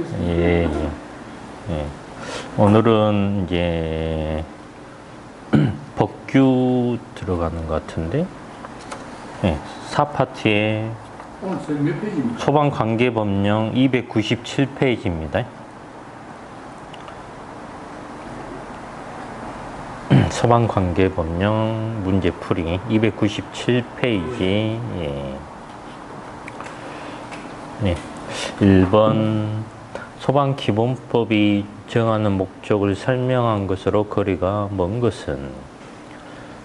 있습니다. 예, 예. 예. 오늘은 이제 법규 들어가는 것 같은데, 예. 4파트에 오늘 저희 몇 페이지입니까? 소방관계법령 297페이지입니다. 소방관계법령 문제풀이 297페이지. 예. 네. 1번 소방기본법이 정하는 목적을 설명한 것으로 거리가 먼 것은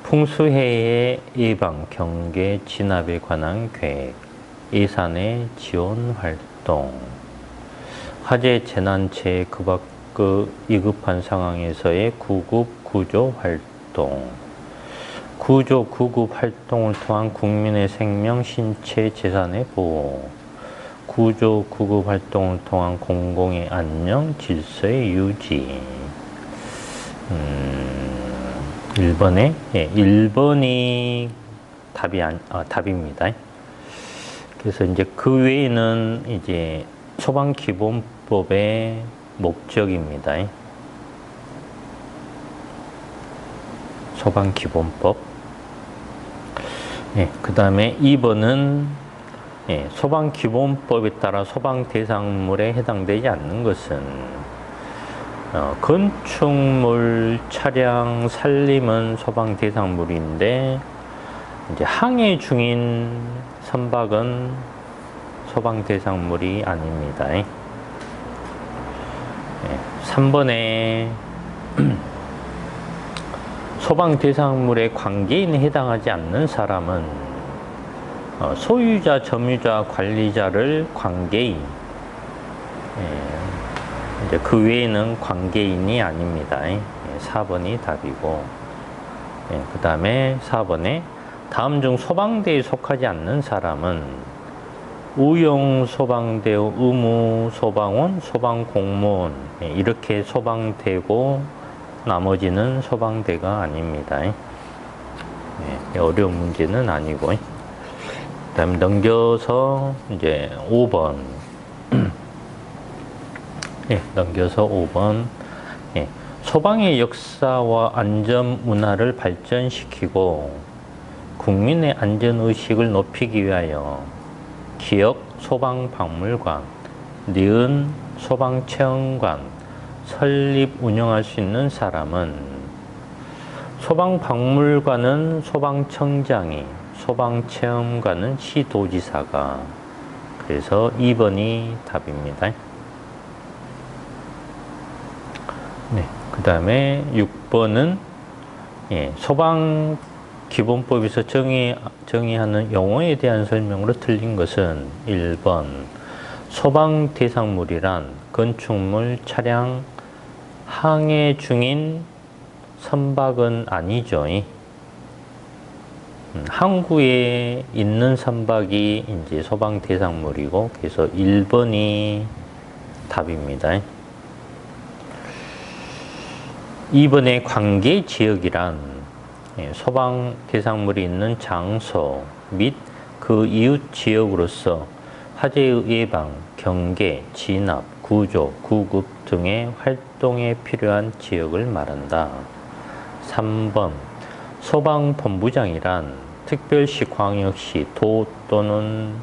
풍수해의 예방, 경계, 진압에 관한 계획, 예산의 지원 활동, 화재 재난체에 위급한 상황에서의 구급, 구조 활동, 구조, 구급 활동을 통한 국민의 생명, 신체, 재산의 보호, 구조, 구급 활동을 통한 공공의 안녕, 질서의 유지. 1번에, 예, 1번이 답입니다. 그래서 이제 그 외에는 이제 소방기본법의 목적입니다. 소방기본법. 예, 그 다음에 2번은 예, 소방기본법에 따라 소방대상물에 해당되지 않는 것은 건축물, 차량, 산림은 소방대상물인데 이제 항해 중인 선박은 소방대상물이 아닙니다. 예, 3번에 소방대상물의 관계인에 해당하지 않는 사람은 소유자, 점유자, 관리자를 관계인, 이제 그 외에는 관계인이 아닙니다. 4번이 답이고, 그 다음에 4번에 다음 중 소방대에 속하지 않는 사람은 의용 소방대, 의무 소방원, 소방공무원 이렇게 소방대고 나머지는 소방대가 아닙니다. 어려운 문제는 아니고. 그 다음에 넘겨서 이제 5번. 예, 넘겨서 5번. 예, 소방의 역사와 안전 문화를 발전시키고 국민의 안전의식을 높이기 위하여 기역 소방박물관, 니은 소방체험관 설립 운영할 수 있는 사람은 소방박물관은 소방청장이, 소방체험관은 시도지사가. 그래서 2번이 답입니다. 네, 그 다음에 6번은 예, 소방기본법에서 정의하는 용어에 대한 설명으로 틀린 것은 1번 소방대상물이란 건축물, 차량, 항해 중인 선박은 아니죠. 항구에 있는 선박이 이제 소방 대상물이고, 그래서 1번이 답입니다. 2번의 관계 지역이란 소방 대상물이 있는 장소 및 그 이웃 지역으로서 화재의 예방, 경계, 진압, 구조, 구급 등의 활동에 필요한 지역을 말한다. 3번 소방본부장이란 특별시, 광역시, 도 또는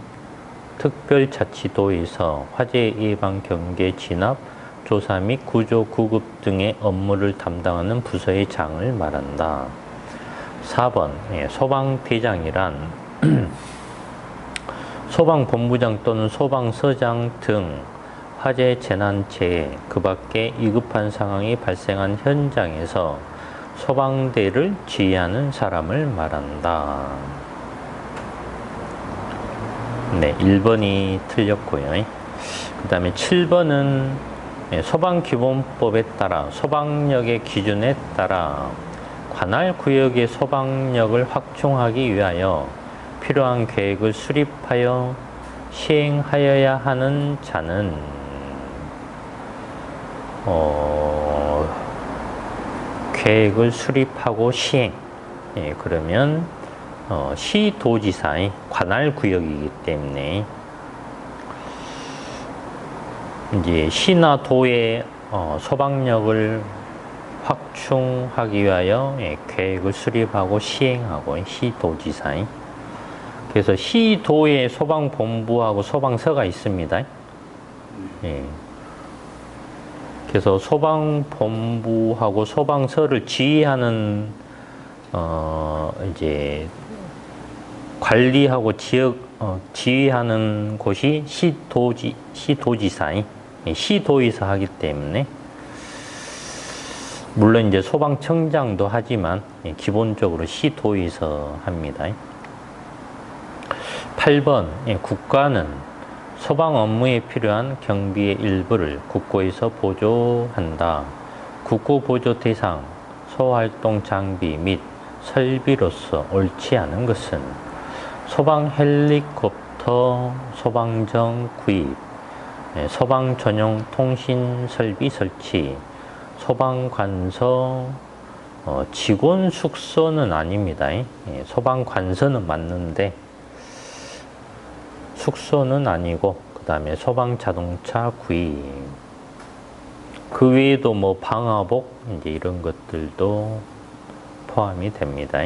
특별자치도에서 화재 예방, 경계, 진압, 조사 및 구조, 구급 등의 업무를 담당하는 부서의 장을 말한다. 4번 소방대장이란 소방본부장 또는 소방서장 등 화재 재난체에 그 밖에 위급한 상황이 발생한 현장에서 소방대를 지휘하는 사람을 말한다. 네, 1번이 틀렸고요. 그 다음에 7번은 소방기본법에 따라 소방력의 기준에 따라 관할 구역의 소방력을 확충하기 위하여 필요한 계획을 수립하여 시행하여야 하는 자는 계획을 수립하고 시행. 그러면 시도지사의 관할 구역이기 때문에 이제 시나 도의 소방력을 확충하기 위하여 계획을 수립하고 시행하고 시도지사인. 그래서 시도에 소방본부하고 소방서가 있습니다. 예. 그래서 소방본부하고 소방서를 지휘하는 이제 관리하고 지휘하는 곳이 시도지사인. 시도에서 하기 때문에 물론 이제 소방청장도 하지만 기본적으로 시도에서 합니다. 8번 국가는 소방 업무에 필요한 경비의 일부를 국고에서 보조한다. 국고 보조 대상, 소활동 장비 및 설비로서 옳지 않은 것은 소방 헬리콥터, 소방정 구입, 소방 전용 통신 설비 설치, 소방관서, 직원 숙소는 아닙니다. 소방관서는 맞는데 숙소는 아니고, 그 다음에 소방자동차 구입. 그 외에도 뭐 방화복, 이제 이런 것들도 포함이 됩니다.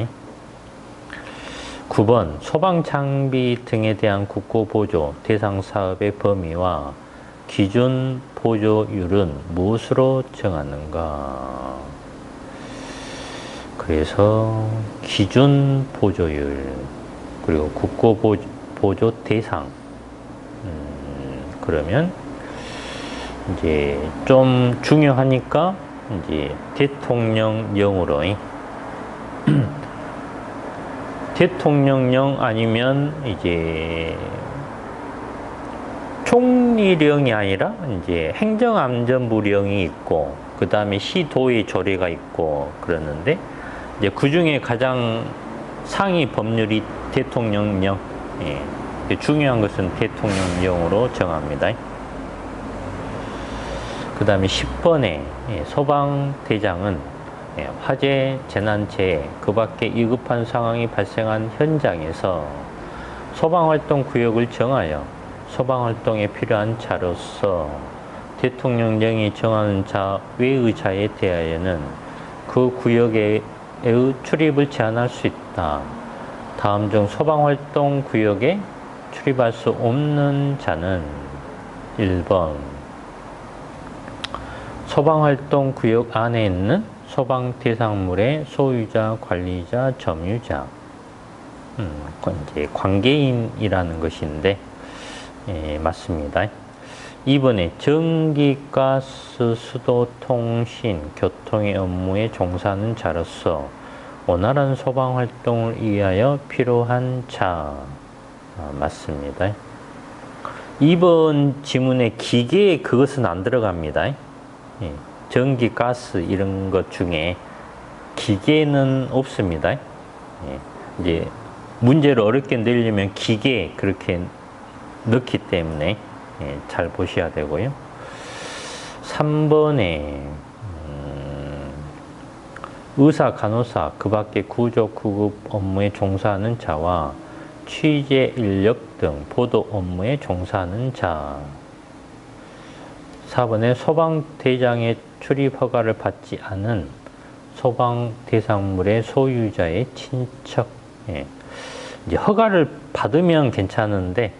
9번, 소방장비 등에 대한 국고보조 대상 사업의 범위와 기준 보조율은 무엇으로 정하는가? 그래서 기준 보조율, 그리고 국고보조 대상. 그러면 이제 좀 중요하니까 이제 대통령령으로 대통령령 아니면 이제 총리령이 아니라 이제 행정안전부령이 있고, 그 다음에 시도의 조례가 있고 그러는데, 이제 그 중에 가장 상위 법률이 대통령령. 중요한 것은 대통령령으로 정합니다. 그 다음에 10번에 소방대장은 화재, 재난재해, 그 밖에 위급한 상황이 발생한 현장에서 소방활동 구역을 정하여 소방활동에 필요한 자로서 대통령령이 정하는 자 외의 자에 대하여는 그 구역의 출입을 제한할 수 있다. 다음 중 소방활동 구역에 출입할 수 없는 자는 1번 소방활동 구역 안에 있는 소방 대상물의 소유자, 관리자, 점유자. 이제 관계인이라는 것인데, 맞습니다. 2번에 전기, 가스, 수도, 통신, 교통의 업무에 종사하는 자로서 원활한 소방 활동을 위하여 필요한 자. 맞습니다. 2번 지문에 기계에 그것은 안 들어갑니다. 전기, 가스 이런 것 중에 기계는 없습니다. 이제 문제를 어렵게 내려면 기계 그렇게 넣기 때문에 잘 보셔야 되고요. 3번에 의사, 간호사, 그 밖에 구조, 구급 업무에 종사하는 자와 취재 인력 등 보도 업무에 종사하는 자. 4번에 소방대장의 출입 허가를 받지 않은 소방대상물의 소유자의 친척. 이제 허가를 받으면 괜찮은데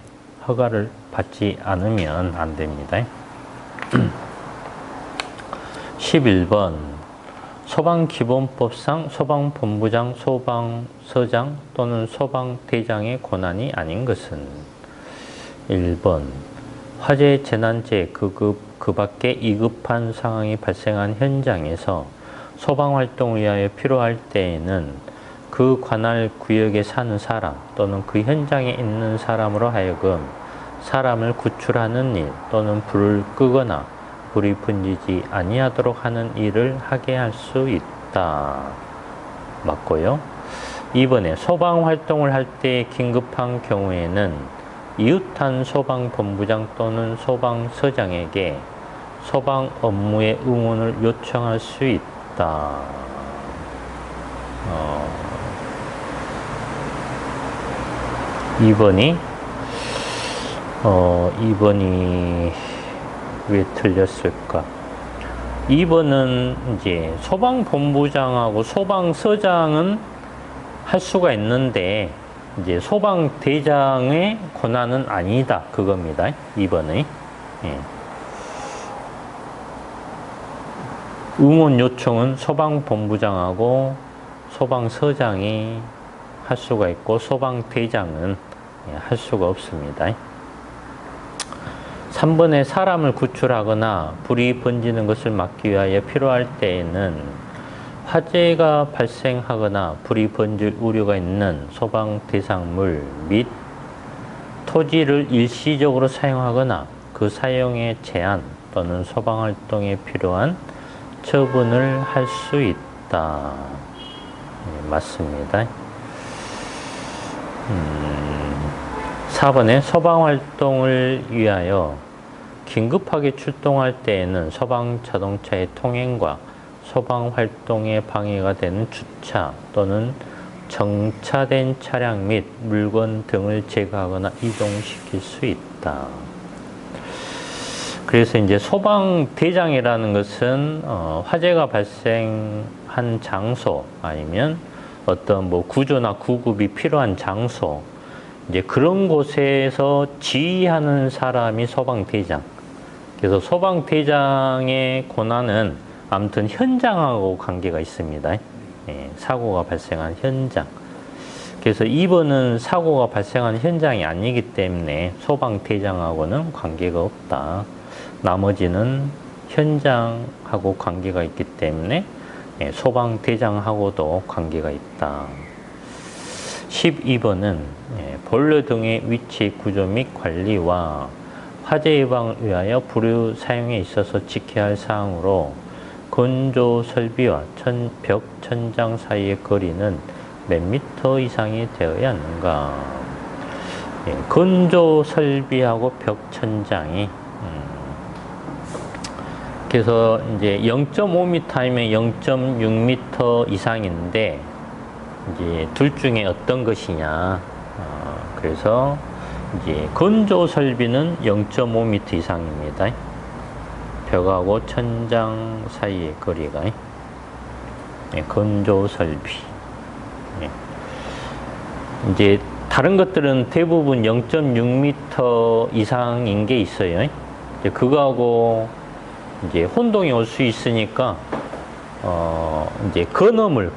허가를 받지 않으면 안 됩니다. 11번 소방기본법상 소방본부장, 소방서장 또는 소방대장의 권한이 아닌 것은 1번 화재, 재난재해, 그 밖에 위급한 상황이 발생한 현장에서 소방활동을 위하여 필요할 때에는 그 관할 구역에 사는 사람 또는 그 현장에 있는 사람으로 하여금 사람을 구출하는 일 또는 불을 끄거나 불이 번지지 아니하도록 하는 일을 하게 할 수 있다. 맞고요. 2번에 소방활동을 할 때 긴급한 경우에는 이웃한 소방본부장 또는 소방서장에게 소방 업무의 응원을 요청할 수 있다. 2번이 왜 틀렸을까? 2번은 이제 소방본부장하고 소방서장은 할 수가 있는데 이제 소방대장의 권한은 아니다. 그겁니다. 2번의. 예. 응원 요청은 소방본부장하고 소방서장이 할 수가 있고 소방대장은 할 수가 없습니다. 3번에 사람을 구출하거나 불이 번지는 것을 막기 위하여 필요할 때에는 화재가 발생하거나 불이 번질 우려가 있는 소방 대상물 및 토지를 일시적으로 사용하거나 그 사용에 제한 또는 소방활동에 필요한 처분을 할 수 있다. 네, 맞습니다. 4번에 소방활동을 위하여 긴급하게 출동할 때에는 소방 자동차의 통행과 소방활동에 방해가 되는 주차 또는 정차된 차량 및 물건 등을 제거하거나 이동시킬 수 있다. 그래서 이제 소방대장이라는 것은 화재가 발생한 장소 아니면 어떤 뭐 구조나 구급이 필요한 장소 이제 그런 곳에서 지휘하는 사람이 소방대장. 그래서 소방대장의 권한은 아무튼 현장하고 관계가 있습니다. 예, 사고가 발생한 현장. 그래서 2번은 사고가 발생한 현장이 아니기 때문에 소방대장하고는 관계가 없다. 나머지는 현장하고 관계가 있기 때문에 예, 소방대장하고도 관계가 있다. 12번은 예, 보일러 등의 위치, 구조 및 관리와 화재 예방을 위하여 불유 사용에 있어서 지켜야 할 사항으로 건조 설비와 벽, 천장 사이의 거리는 몇 미터 이상이 되어야 하는가. 예, 건조 설비하고 벽, 천장이 그래서 이제 0.5m이면 0.6m 이상인데 이제 둘 중에 어떤 것이냐. 그래서 이제 건조 설비는 0.5m 이상입니다. 벽하고 천장 사이의 거리가 건조 설비. 이제 다른 것들은 대부분 0.6m 이상인 게 있어요. 이제 그거하고 이제 혼동이 올 수 있으니까 이제 건음을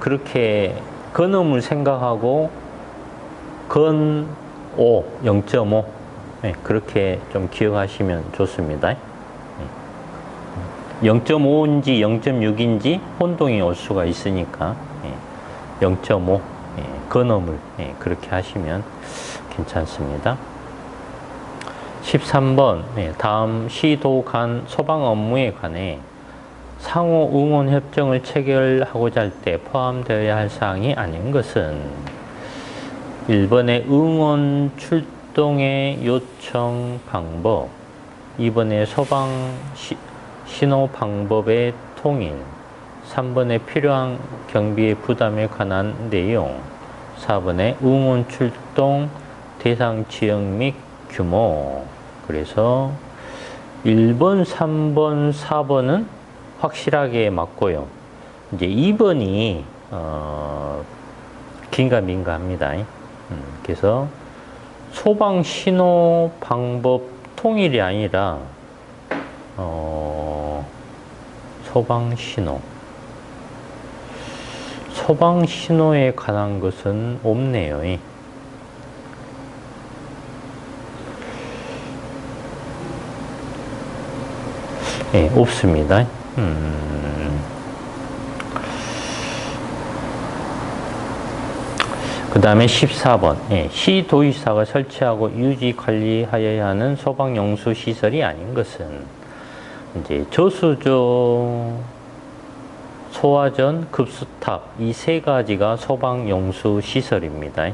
생각하고 건 5, 0.5 그렇게 좀 기억하시면 좋습니다. 0.5인지 0.6인지 혼동이 올 수가 있으니까 0.5 건음을 그렇게 하시면 괜찮습니다. 13번 다음 시도 간 소방 업무에 관해 상호 응원 협정을 체결하고자 할 때 포함되어야 할 사항이 아닌 것은 1번의 응원 출동의 요청 방법, 2번의 소방 신호 방법의 통일, 3번의 필요한 경비의 부담에 관한 내용, 4번의 응원 출동 대상 지역 및 규모. 그래서 1번, 3번, 4번은 확실하게 맞고요. 이제 2번이 긴가민가합니다. 그래서 소방 신호 방법 통일이 아니라 소방 신호에 관한 것은 없네요. 네, 없습니다. 그 다음에 14번. 시도의사가 설치하고 유지 관리하여야 하는 소방용수 시설이 아닌 것은 이제 저수조, 소화전, 급수탑 이 세 가지가 소방용수 시설입니다.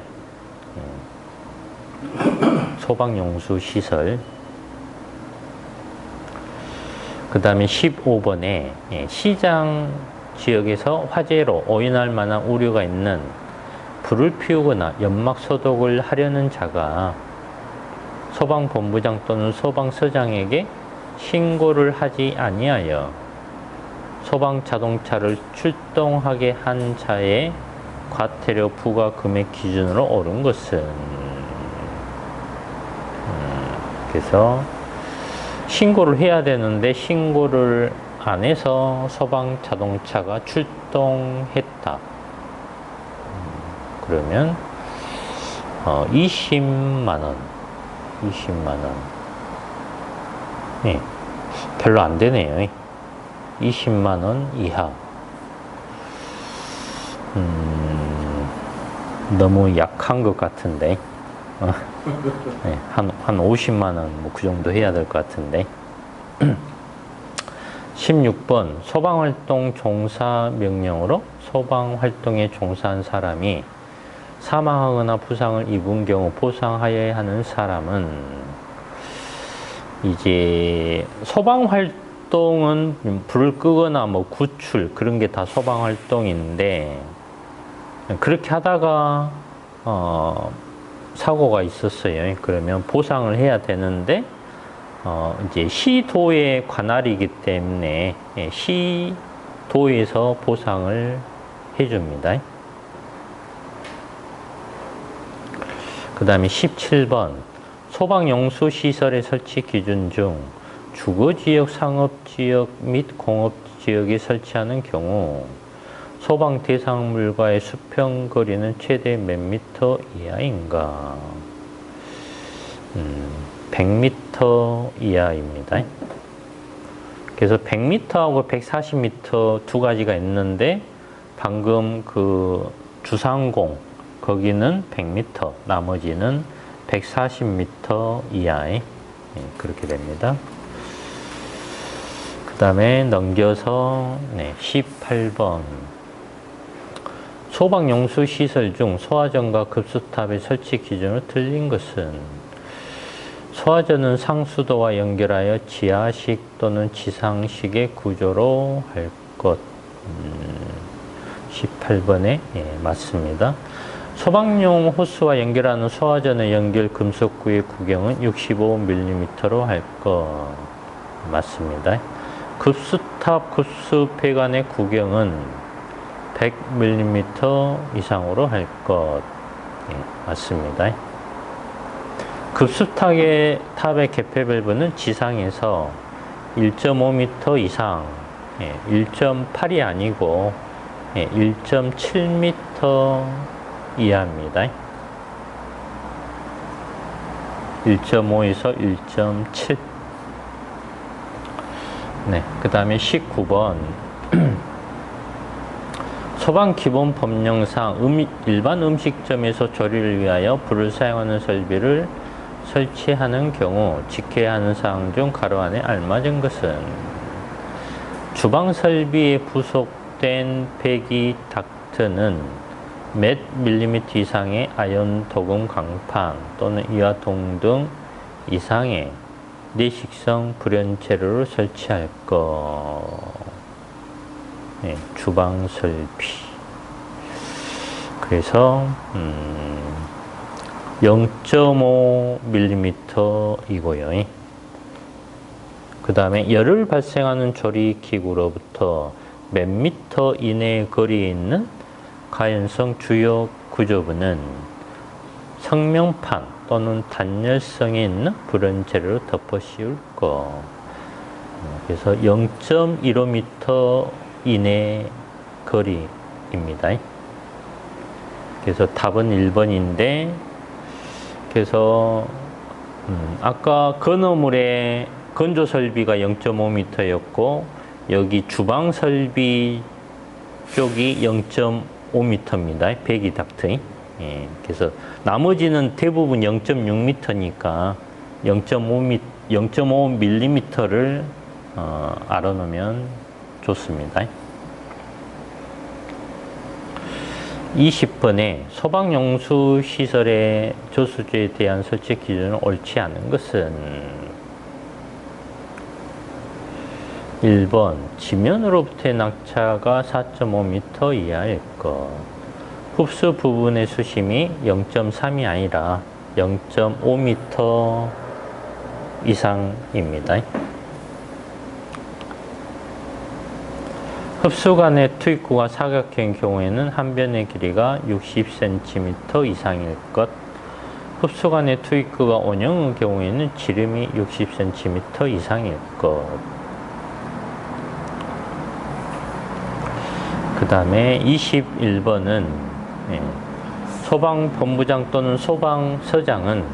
소방용수 시설. 그 다음에 15번에 시장 지역에서 화재로 오인할 만한 우려가 있는 불을 피우거나 연막 소독을 하려는 자가 소방본부장 또는 소방서장에게 신고를 하지 아니하여 소방 자동차를 출동하게 한 차의 과태료 부과 금액 기준으로 옳은 것은 그래서 신고를 해야 되는데 신고를 안 해서 소방 자동차가 출동했다. 그러면 20만 원. 예, 별로 안 되네요. 20만 원 이하. 너무 약한 것 같은데. 네, 한 50만 원, 뭐 그 정도 해야 될 것 같은데. 16번, 소방활동 종사 명령으로 소방활동에 종사한 사람이 사망하거나 부상을 입은 경우 보상하여야 하는 사람은 이제 소방활동은 불을 끄거나 뭐 구출 그런 게 다 소방활동인데 그렇게 하다가 사고가 있었어요. 그러면 보상을 해야 되는데 이제 시도의 관할이기 때문에 시도에서 보상을 해줍니다. 그 다음에 17번 소방용수시설의 설치 기준 중 주거지역, 상업지역 및 공업지역에 설치하는 경우 소방 대상물과의 수평 거리는 최대 몇 미터 이하인가? 100m 이하입니다. 그래서 100m하고 140m 두 가지가 있는데 방금 그 주상공 거기는 100m, 나머지는 140m 이하에 그렇게 됩니다. 그 다음에 넘겨서 18번 소방용수시설 중 소화전과 급수탑의 설치 기준으로 틀린 것은 소화전은 상수도와 연결하여 지하식 또는 지상식의 구조로 할 것. 18번에 맞습니다. 소방용 호스와 연결하는 소화전의 연결 금속구의 구경은 65mm로 할 것. 맞습니다. 급수탑, 급수배관의 구경은 100mm 이상으로 할 것. 맞습니다. 급수탑의 개폐 밸브는 지상에서 1.5m 이상, 1.8이 아니고 1.7m 이하입니다. 1.5에서 1.7. 그 다음에 19번. 소방기본법령상 일반 음식점에서 조리를 위하여 불을 사용하는 설비를 설치하는 경우 지켜야 하는 사항 중 가로 안에 알맞은 것은 주방 설비에 부속된 배기 닥트는 몇 밀리미터 이상의 아연 도금 강판 또는 이와 동등 이상의 내식성 불연 재료를 설치할 것. 주방 설비. 그래서 0.5mm 그 다음에 열을 발생하는 조리기구로부터 몇 미터 이내의 거리에 있는 가연성 주요 구조부는 성명판 또는 단열성에 있는 불연 재료로 덮어 씌울 것. 그래서 0.15m 이내 거리입니다. 그래서 답은 1번인데 그래서 아까 건어물의 건조 설비가 0.5m였고 여기 주방 설비 쪽이 0.5m입니다. 배기 닥트. 그래서 나머지는 대부분 0.6m니까 0.5mm를 알아놓으면 좋습니다. 20번에 소방용수시설의 저수지에 대한 설치 기준은 옳지 않은 것은 1번 지면으로부터의 낙차가 4.5m 이하일 것. 흡수 부분의 수심이 0.3이 아니라 0.5m 이상입니다. 흡수관의 투입구가 사각형인 경우에는 한 변의 길이가 60cm 이상일 것. 흡수관의 투입구가 원형의 경우에는 지름이 60cm 이상일 것. 그 다음에 21번은 소방본부장 또는 소방서장은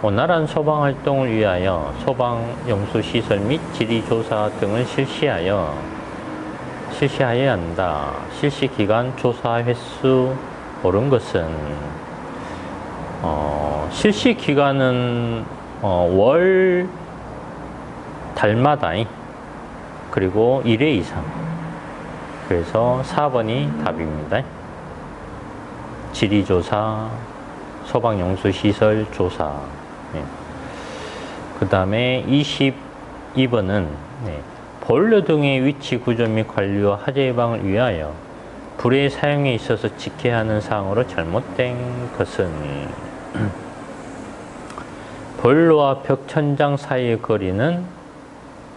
원활한 소방활동을 위하여 소방용수시설 및 지리조사 등을 실시하여야 한다. 실시기간, 조사 횟수 옳은 것은 실시기간은 월, 달마다 그리고 1회 이상. 그래서 4번이 답입니다. 지리조사, 소방용수시설 조사. 그 다음에 22번은 보일러 등의 위치 구조 및 관리와 화재 예방을 위하여 불의 사용에 있어서 지켜야 하는 사항으로 잘못된 것은 보일러와 벽 천장 사이의 거리는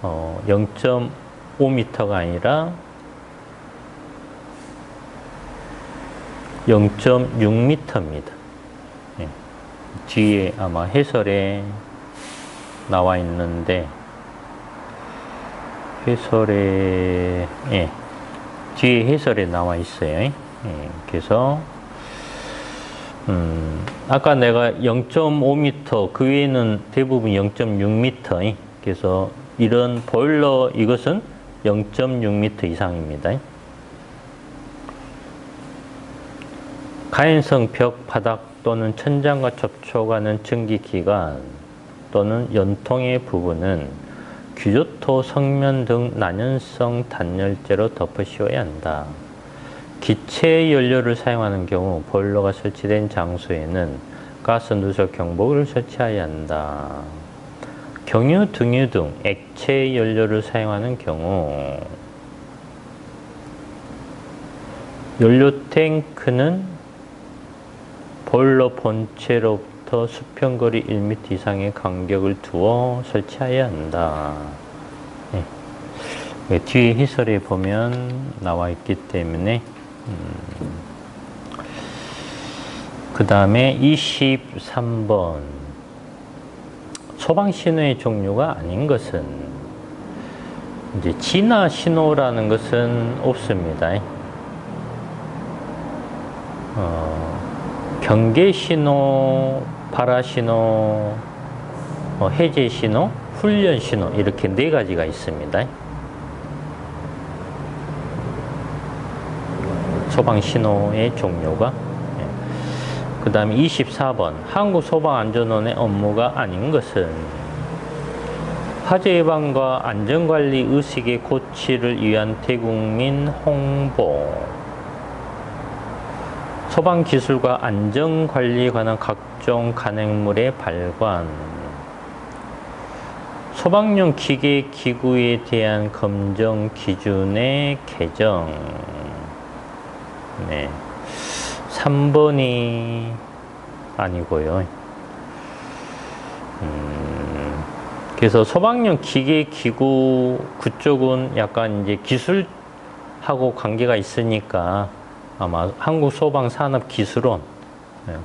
0.5m가 아니라 0.6m입니다. 뒤에 아마 해설에 나와 있는데 뒤에 해설에 나와 있어요. 그래서 아까 내가 0.5m 그 외에는 대부분 0.6m. 그래서 이런 보일러 이것은 0.6m 이상입니다. 가연성 벽, 바닥 또는 천장과 접촉하는 증기기관 또는 연통의 부분은 규조토, 성면 등 난연성 단열재로 덮어 씌워야 한다. 기체 연료를 사용하는 경우 보일러가 설치된 장소에는 가스 누설 경보를 설치해야 한다. 경유, 등유 등 액체 연료를 사용하는 경우 연료 탱크는 보일러 본체로부터 수평거리 1m 이상의 간격을 두어 설치해야 한다. 뒤에 해설에 보면 나와 있기 때문에 그 다음에 23번 소방신호의 종류가 아닌 것은 이제 진화 신호라는 것은 없습니다. 경계 신호, 발화 신호, 해제 신호, 훈련 신호 이렇게 네 가지가 있습니다. 소방 신호의 종류가. 그 다음에 24번 한국소방안전원의 업무가 아닌 것은 화재 예방과 안전관리 의식의 고취를 위한 대국민 홍보, 소방기술과 안전관리에 관한 각종 간행물의 발관, 소방용 기계 기구에 대한 검정 기준의 개정. 3번이 아니고요. 그래서 소방용 기계 기구 그쪽은 약간 이제 기술하고 관계가 있으니까 아마 한국소방산업기술원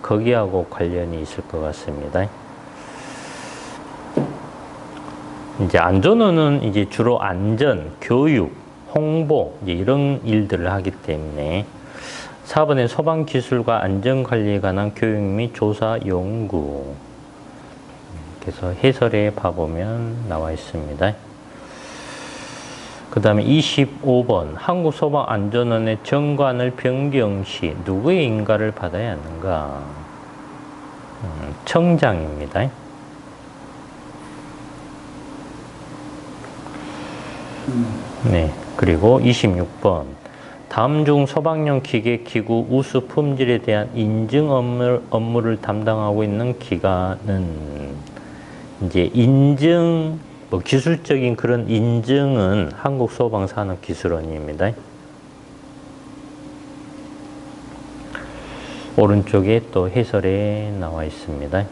거기하고 관련이 있을 것 같습니다. 이제 안전원은 이제 주로 안전, 교육, 홍보 이제 이런 일들을 하기 때문에 4번의 소방기술과 안전관리에 관한 교육 및 조사 연구. 그래서 해설에 봐보면 나와 있습니다. 그 다음에 25번 한국소방안전원의 정관을 변경 시 누구의 인가를 받아야 하는가? 청장입니다. 네, 그리고 26번 다음 중 소방용 기계, 기구, 우수 품질에 대한 인증 업무를 담당하고 있는 기관은 이제 인증, 기술적인 그런 인증은 한국소방산업기술원입니다. 오른쪽에 또 해설에 나와 있습니다.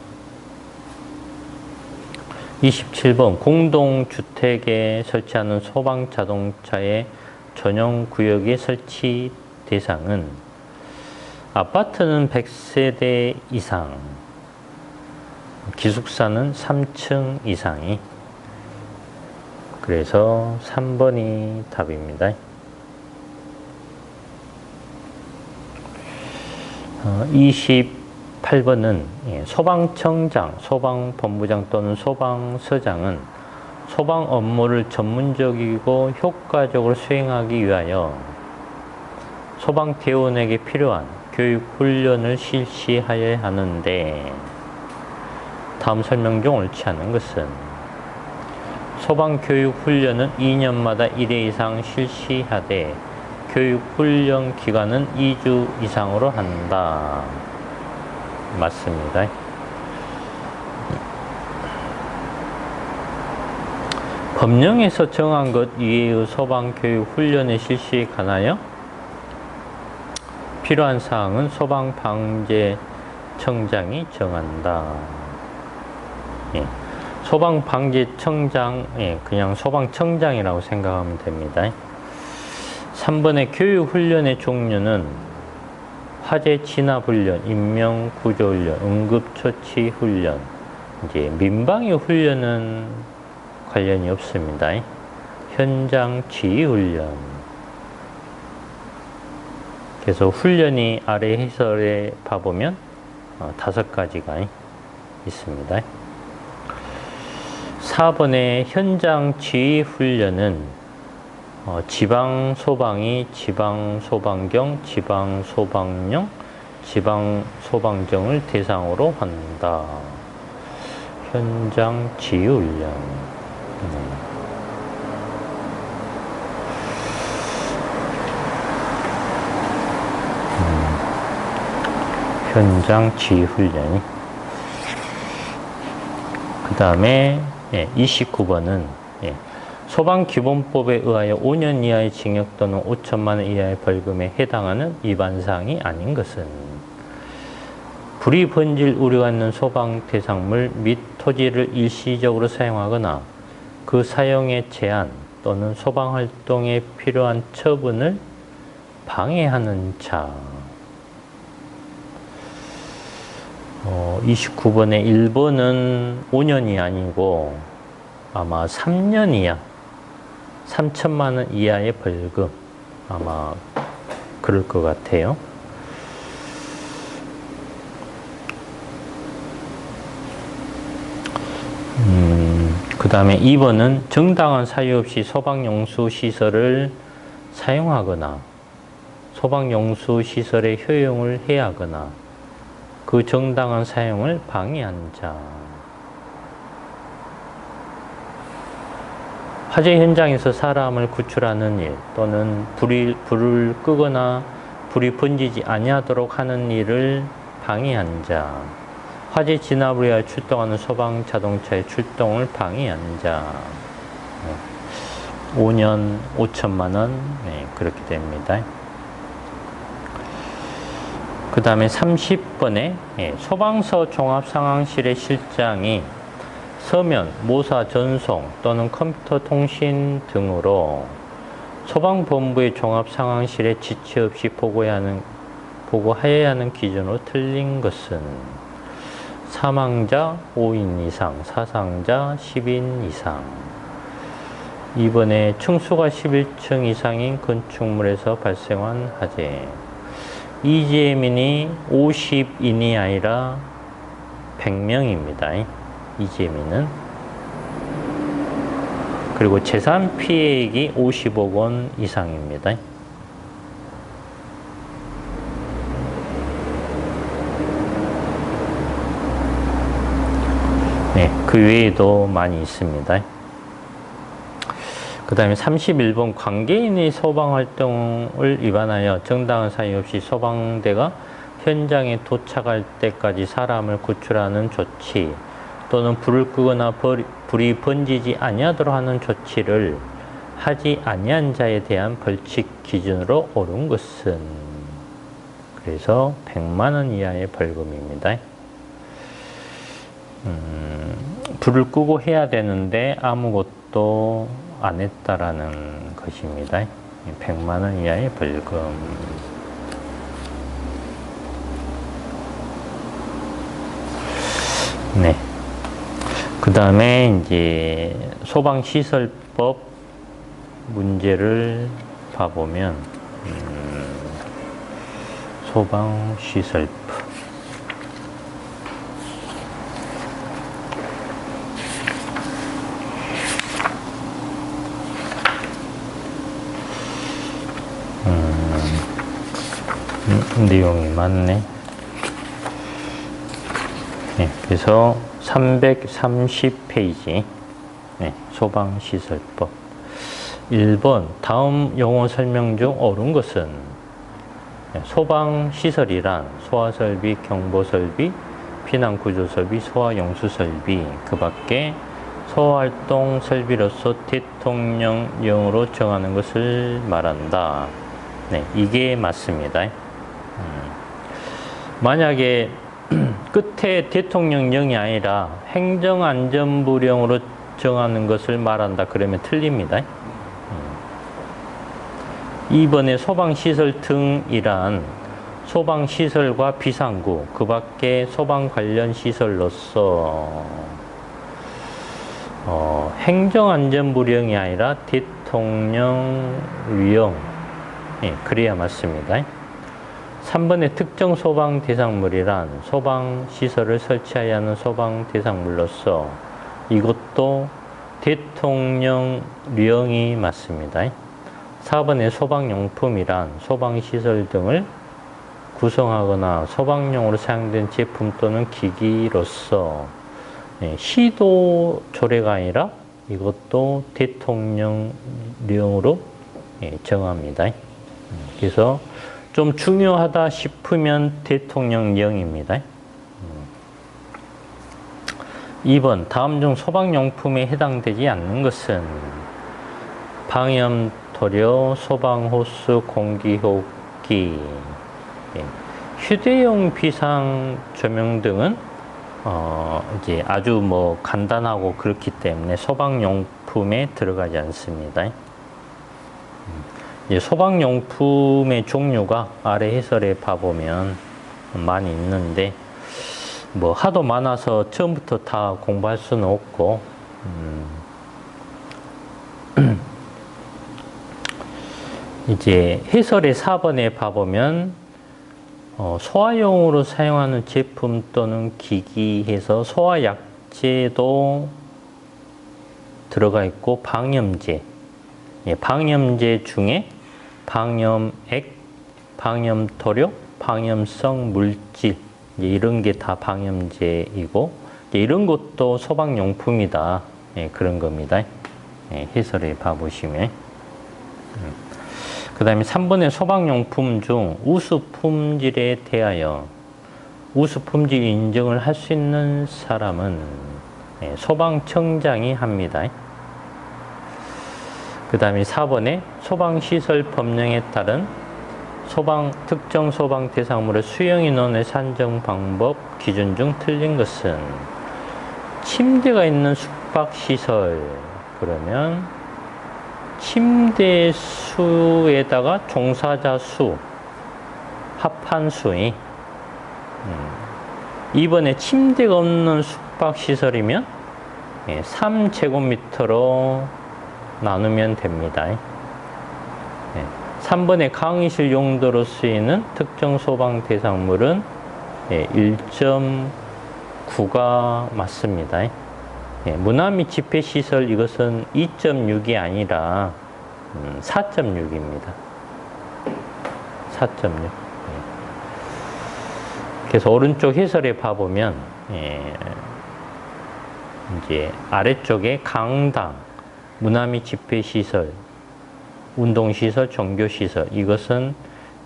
27번 공동주택에 설치하는 소방자동차의 전용 구역의 설치 대상은 아파트는 100세대 이상, 기숙사는 3층 이상이. 그래서 3번이 답입니다. 28번은 소방청장, 소방본부장 또는 소방서장은 소방 업무를 전문적이고 효과적으로 수행하기 위하여 소방대원에게 필요한 교육 훈련을 실시하여야 하는데 다음 설명 중 옳지 않은 것은 소방교육 훈련은 2년마다 1회 이상 실시하되 교육 훈련 기간은 2주 이상으로 한다. 맞습니다. 법령에서 정한 것 이외의 소방교육 훈련의 실시에 관하여 필요한 사항은 소방방재청장이 정한다. 예. 소방방재청장, 그냥 소방청장이라고 생각하면 됩니다. 3번의 교육훈련의 종류는 화재 진압훈련, 인명구조훈련, 응급처치훈련, 이제 민방위 훈련은 관련이 없습니다. 현장 지휘훈련. 그래서 훈련이 아래 해설에 봐보면 5가지가 있습니다. 4번의 현장 지휘 훈련은 지방소방이 지방소방경, 지방소방령, 지방소방정을 대상으로 한다. 현장 지휘 훈련. 현장 지휘 훈련이. 그 다음에 29번은 소방기본법에 의하여 5년 이하의 징역 또는 5천만 원 이하의 벌금에 해당하는 위반사항이 아닌 것은 불이 번질 우려가 있는 소방 대상물 및 토지를 일시적으로 사용하거나 그 사용의 제한 또는 소방활동에 필요한 처분을 방해하는 자. 29번에 1번은 5년이 아니고 아마 3년 이하, 3천만 원 이하의 벌금, 아마 그럴 것 같아요. 그 다음에 2번은 정당한 사유 없이 소방용수시설을 사용하거나 소방용수시설의 효용을 해하거나 그 정당한 사용을 방해한 자. 화재 현장에서 사람을 구출하는 일 또는 불을 끄거나 불이 번지지 아니하도록 하는 일을 방해한 자. 화재 진압을 위하여 출동하는 소방 자동차의 출동을 방해한 자. 5년 5천만 원, 그렇게 됩니다. 그 다음에 30번에 소방서 종합상황실의 실장이 서면, 모사, 전송 또는 컴퓨터 통신 등으로 소방본부의 종합상황실에 지체 없이 보고하여야 하는 기준으로 틀린 것은 사망자 5인 이상, 사상자 10인 이상. 이번에 층수가 11층 이상인 건축물에서 발생한 화재. 이재민이 50인이 아니라 100명입니다. 이재민은. 그리고 재산 피해액이 50억 원 이상입니다. 그 외에도 많이 있습니다. 그 다음에 31번 관계인의 소방활동을 위반하여 정당한 사유 없이 소방대가 현장에 도착할 때까지 사람을 구출하는 조치 또는 불을 끄거나 불이 번지지 아니하도록 하는 조치를 하지 아니한 자에 대한 벌칙 기준으로 옳은 것은 그래서 100만 원 이하의 벌금입니다. 불을 끄고 해야 되는데 아무것도 안 했다라는 것입니다. 100만 원 이하의 벌금. 네. 그 다음에 이제 소방시설법 문제를 봐보면, 소방시설법. 내용이 많네. 네, 그래서 330페이지 네, 소방시설법 1번 다음 용어 설명 중 옳은 것은 소방시설이란 소화설비, 경보설비, 피난구조설비, 소화용수설비 그 밖에 소활동 설비로서 대통령령으로 정하는 것을 말한다. 네, 이게 맞습니다. 만약에 끝에 대통령령이 아니라 행정안전부령으로 정하는 것을 말한다 그러면 틀립니다. 2번에 소방시설 등이란 소방시설과 비상구 그 밖에 소방 관련 시설로서 행정안전부령이 아니라 대통령령 그래야 맞습니다. 3번의 특정 소방 대상물이란 소방시설을 설치하여야 하는 소방 대상물로서 이것도 대통령령이 맞습니다. 4번의 소방용품이란 소방시설 등을 구성하거나 소방용으로 사용된 제품 또는 기기로서 시도 조례가 아니라 이것도 대통령령으로 정합니다. 그래서 좀 중요하다 싶으면 대통령령입니다. 2번 다음 중 소방용품에 해당되지 않는 것은 방염토료, 소방호스, 공기호흡기, 휴대용 비상조명 등은 이제 아주 뭐 간단하고 그렇기 때문에 소방용품에 들어가지 않습니다. 소방용품의 종류가 아래 해설에 봐보면 많이 있는데 뭐 하도 많아서 처음부터 다 공부할 수는 없고 이제 해설의 4번에 봐보면 소화용으로 사용하는 제품 또는 기기에서 소화약제도 들어가 있고 방염제 방염제 중에 방염액, 방염토료, 방염성 물질 이런 게 다 방염제이고 이런 것도 소방용품이다 그런 겁니다. 해설에 봐보시면 그 다음에 3번의 소방용품 중 우수품질에 대하여 우수품질 인정을 할 수 있는 사람은 소방청장이 합니다. 그 다음에 4번에 소방시설 법령에 따른 특정 소방 대상물의 수용인원의 산정 방법 기준 중 틀린 것은 침대가 있는 숙박시설 그러면 침대 수에다가 종사자 수 합한 수이 2번에 침대가 없는 숙박시설이면 3제곱미터로 나누면 됩니다. 3번의 강의실 용도로 쓰이는 특정 소방 대상물은 1.9가 맞습니다. 문화 및 집회시설 이것은 2.6이 아니라 4.6입니다. 4.6. 그래서 오른쪽 해설에 봐보면 이제 아래쪽에 강당, 문화 및 집회시설, 운동시설, 종교시설 이것은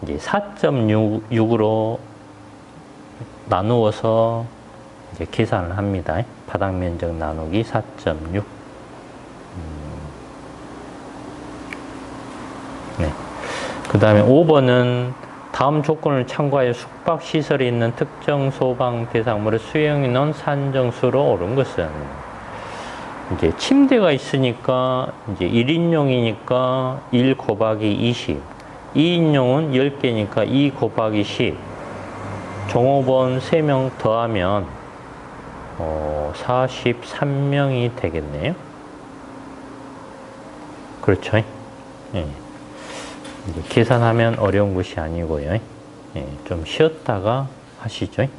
이제 4.6으로 나누어서 이제 계산을 합니다. 바닥면적 나누기 4.6. 네. 그 다음에 5번은 다음 조건을 참고하여 숙박시설이 있는 특정 소방 대상물의 수용인원 산정수로 옳은 것은 이제 침대가 있으니까 이제 1인용이니까 1 곱하기 20. 2인용은 10개니까 2 곱하기 10. 종업원 3명 더하면 43명이 되겠네요. 그렇죠? 예. 이제 계산하면 어려운 것이 아니고요. 예. 좀 쉬었다가 하시죠. 예.